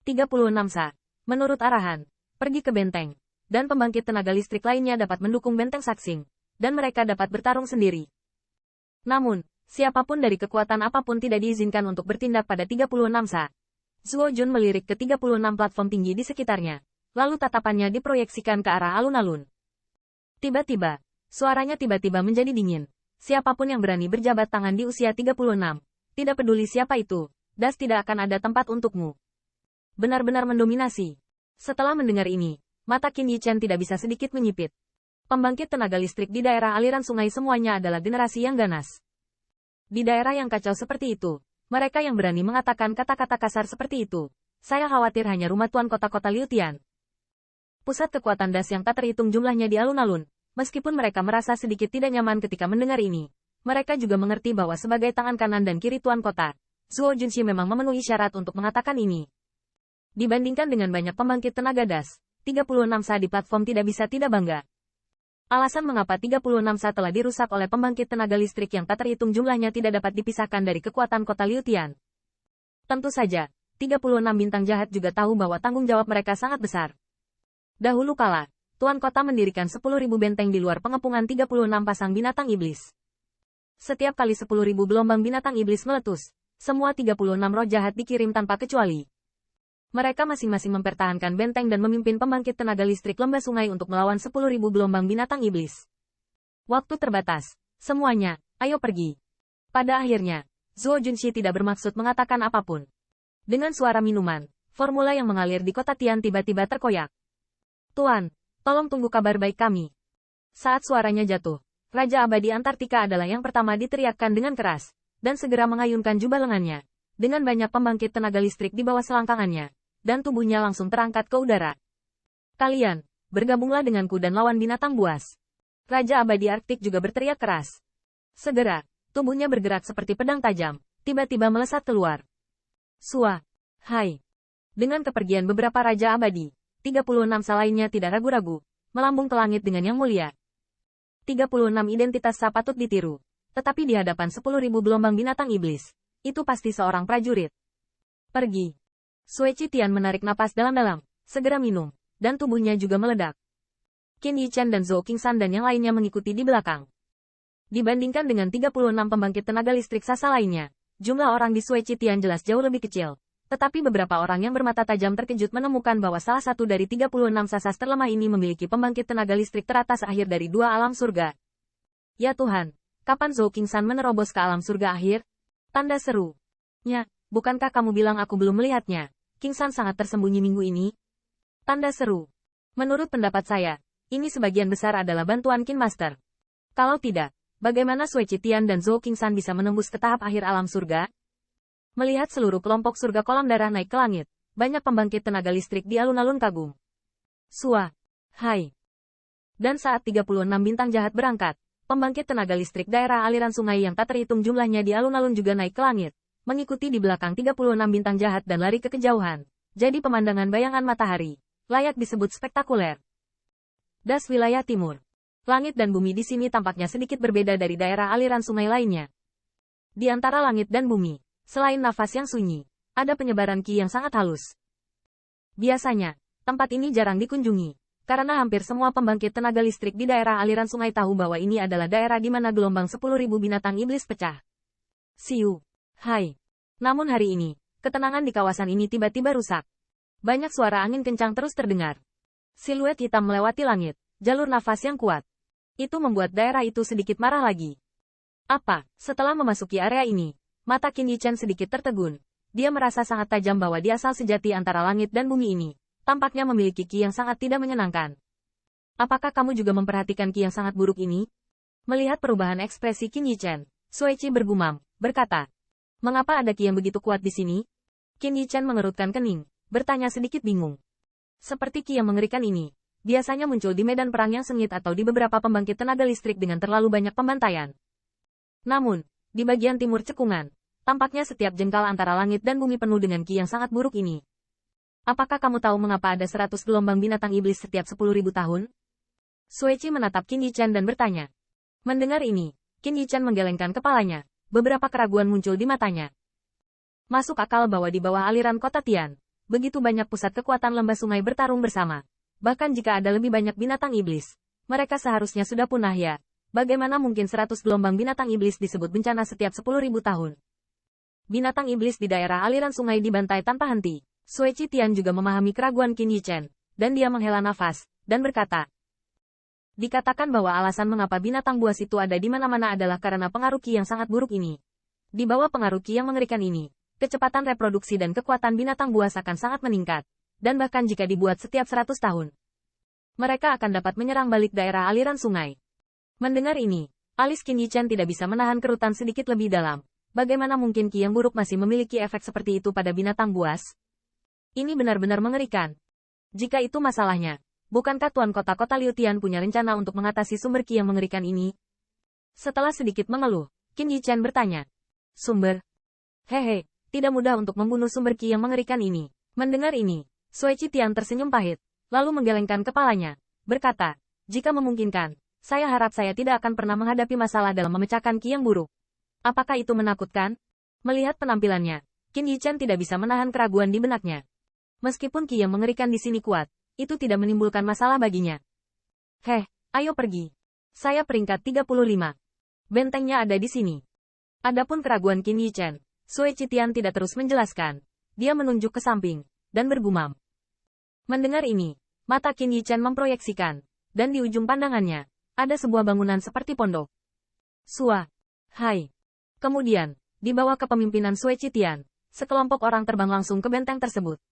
36 Sa. Menurut arahan, pergi ke benteng, dan pembangkit tenaga listrik lainnya dapat mendukung benteng Saxing, dan mereka dapat bertarung sendiri. Namun, siapapun dari kekuatan apapun tidak diizinkan untuk bertindak pada 36 Sa. Zuo Jun melirik ke 36 platform tinggi di sekitarnya, lalu tatapannya diproyeksikan ke arah alun-alun. Tiba-tiba, suaranya tiba-tiba menjadi dingin. Siapapun yang berani berjabat tangan di usia 36, tidak peduli siapa itu, das tidak akan ada tempat untukmu. Benar-benar mendominasi. Setelah mendengar ini, mata Qin Yichen tidak bisa sedikit menyipit. Pembangkit tenaga listrik di daerah aliran sungai semuanya adalah generasi yang ganas. Di daerah yang kacau seperti itu, mereka yang berani mengatakan kata-kata kasar seperti itu, saya khawatir hanya rumah tuan kota-kota Liu Tian. Pusat kekuatan das yang tak terhitung jumlahnya di alun-alun, meskipun mereka merasa sedikit tidak nyaman ketika mendengar ini, mereka juga mengerti bahwa sebagai tangan kanan dan kiri tuan kota, Zuo Junshi memang memenuhi syarat untuk mengatakan ini. Dibandingkan dengan banyak pembangkit tenaga das, 36 Sa di platform tidak bisa tidak bangga. Alasan mengapa 36 Sa telah dirusak oleh pembangkit tenaga listrik yang tak terhitung jumlahnya tidak dapat dipisahkan dari kekuatan kota Liu Tian. Tentu saja, 36 bintang jahat juga tahu bahwa tanggung jawab mereka sangat besar. Dahulu kala, tuan kota mendirikan 10.000 benteng di luar pengepungan 36 pasang binatang iblis. Setiap kali 10.000 gelombang binatang iblis meletus, semua 36 roh jahat dikirim tanpa kecuali. Mereka masing-masing mempertahankan benteng dan memimpin pembangkit tenaga listrik lembah sungai untuk melawan 10.000 gelombang binatang iblis. Waktu terbatas. Semuanya, ayo pergi. Pada akhirnya, Zuo Junshi tidak bermaksud mengatakan apapun. Dengan suara minuman, formula yang mengalir di kota Tian tiba-tiba terkoyak. Tuan, tolong tunggu kabar baik kami. Saat suaranya jatuh, Raja Abadi Antartika adalah yang pertama diteriakkan dengan keras, dan segera mengayunkan jubah lengannya, dengan banyak pembangkit tenaga listrik di bawah selangkangannya. Dan tubuhnya langsung terangkat ke udara. Kalian, bergabunglah denganku dan lawan binatang buas. Raja Abadi Arktik juga berteriak keras. Segera, tubuhnya bergerak seperti pedang tajam, tiba-tiba melesat keluar. Sua, hai. Dengan kepergian beberapa Raja Abadi, 36 Sa lainnya tidak ragu-ragu, melambung ke langit dengan yang mulia. 36 identitas Sa patut ditiru, tetapi di hadapan 10.000 gelombang binatang iblis, itu pasti seorang prajurit. Pergi. Sui Tian menarik napas dalam-dalam, segera minum, dan tubuhnya juga meledak. Qin Yichen dan Zhou Qingshan dan yang lainnya mengikuti di belakang. Dibandingkan dengan 36 pembangkit tenaga listrik sasa lainnya, jumlah orang di Sui Tian jelas jauh lebih kecil. Tetapi beberapa orang yang bermata tajam terkejut menemukan bahwa salah satu dari 36 sasas terlemah ini memiliki pembangkit tenaga listrik teratas akhir dari dua alam surga. Ya Tuhan, kapan Zhou Qingshan menerobos ke alam surga akhir? Tanda seru. Nya, bukankah kamu bilang aku belum melihatnya? Qingshan sangat tersembunyi minggu ini. Tanda seru. Menurut pendapat saya, ini sebagian besar adalah bantuan Qin Master. Kalau tidak, bagaimana Sui Tian dan Zhou Qingshan bisa menembus ke tahap akhir alam surga? Melihat seluruh kelompok surga kolam darah naik ke langit, banyak pembangkit tenaga listrik di alun-alun kagum. Sua, hai. Dan saat 36 bintang jahat berangkat, pembangkit tenaga listrik daerah aliran sungai yang tak terhitung jumlahnya di alun-alun juga naik ke langit, mengikuti di belakang 36 bintang jahat dan lari ke kejauhan. Jadi pemandangan bayangan matahari, layak disebut spektakuler. Das wilayah timur. Langit dan bumi di sini tampaknya sedikit berbeda dari daerah aliran sungai lainnya. Di antara langit dan bumi, selain nafas yang sunyi, ada penyebaran ki yang sangat halus. Biasanya, tempat ini jarang dikunjungi, karena hampir semua pembangkit tenaga listrik di daerah aliran sungai tahu bahwa ini adalah daerah di mana gelombang 10.000 binatang iblis pecah. Siu. Hai. Namun hari ini, ketenangan di kawasan ini tiba-tiba rusak. Banyak suara angin kencang terus terdengar. Siluet hitam melewati langit, jalur nafas yang kuat. Itu membuat daerah itu sedikit marah lagi. Apa? Setelah memasuki area ini, mata Qin Yichen sedikit tertegun. Dia merasa sangat tajam bahwa dia asal sejati antara langit dan bumi ini. Tampaknya memiliki ki yang sangat tidak menyenangkan. Apakah kamu juga memperhatikan ki yang sangat buruk ini? Melihat perubahan ekspresi Qin Yichen, Sui Qi bergumam, berkata. Mengapa ada ki yang begitu kuat di sini? Qin Yichen mengerutkan kening, bertanya sedikit bingung. Seperti ki yang mengerikan ini, biasanya muncul di medan perang yang sengit atau di beberapa pembangkit tenaga listrik dengan terlalu banyak pembantaian. Namun, di bagian timur cekungan, tampaknya setiap jengkal antara langit dan bumi penuh dengan ki yang sangat buruk ini. Apakah kamu tahu mengapa ada 100 gelombang binatang iblis setiap 10.000 tahun? Sui Qi menatap Qin Yichen dan bertanya. Mendengar ini, Qin Yichen menggelengkan kepalanya. Beberapa keraguan muncul di matanya. Masuk akal bahwa di bawah aliran kota Tian, begitu banyak pusat kekuatan lembah sungai bertarung bersama. Bahkan jika ada lebih banyak binatang iblis, mereka seharusnya sudah punah ya. Bagaimana mungkin 100 gelombang binatang iblis disebut bencana setiap 10.000 tahun? Binatang iblis di daerah aliran sungai dibantai tanpa henti. Sui Qitian juga memahami keraguan Qin Yichen, dan dia menghela nafas, dan berkata, dikatakan bahwa alasan mengapa binatang buas itu ada di mana-mana adalah karena pengaruh Qi yang sangat buruk ini. Di bawah pengaruh Qi yang mengerikan ini, kecepatan reproduksi dan kekuatan binatang buas akan sangat meningkat, dan bahkan jika dibuat setiap 100 tahun, mereka akan dapat menyerang balik daerah aliran sungai. Mendengar ini, alis Qin Yichen tidak bisa menahan kerutan sedikit lebih dalam. Bagaimana mungkin Qi yang buruk masih memiliki efek seperti itu pada binatang buas? Ini benar-benar mengerikan. Jika itu masalahnya, bukankah Tuan Kota-Kota Liutian punya rencana untuk mengatasi sumber Qi yang mengerikan ini? Setelah sedikit mengeluh, Qin Yichen bertanya, sumber? Hehe, tidak mudah untuk membunuh sumber Qi yang mengerikan ini. Mendengar ini, Sui Qitian tersenyum pahit, lalu menggelengkan kepalanya, berkata, jika memungkinkan, saya harap saya tidak akan pernah menghadapi masalah dalam memecahkan Qi yang buruk. Apakah itu menakutkan? Melihat penampilannya, Qin Yichen tidak bisa menahan keraguan di benaknya. Meskipun Qi yang mengerikan di sini kuat, itu tidak menimbulkan masalah baginya. Heh, ayo pergi. Saya peringkat 35. Bentengnya ada di sini. Adapun keraguan Qin Yichen, Sui Qitian tidak terus menjelaskan. Dia menunjuk ke samping, dan bergumam. Mendengar ini, mata Qin Yichen memproyeksikan, dan di ujung pandangannya, ada sebuah bangunan seperti pondok. Sua. Hai. Kemudian, di bawah kepemimpinan Sui Qitian, sekelompok orang terbang langsung ke benteng tersebut.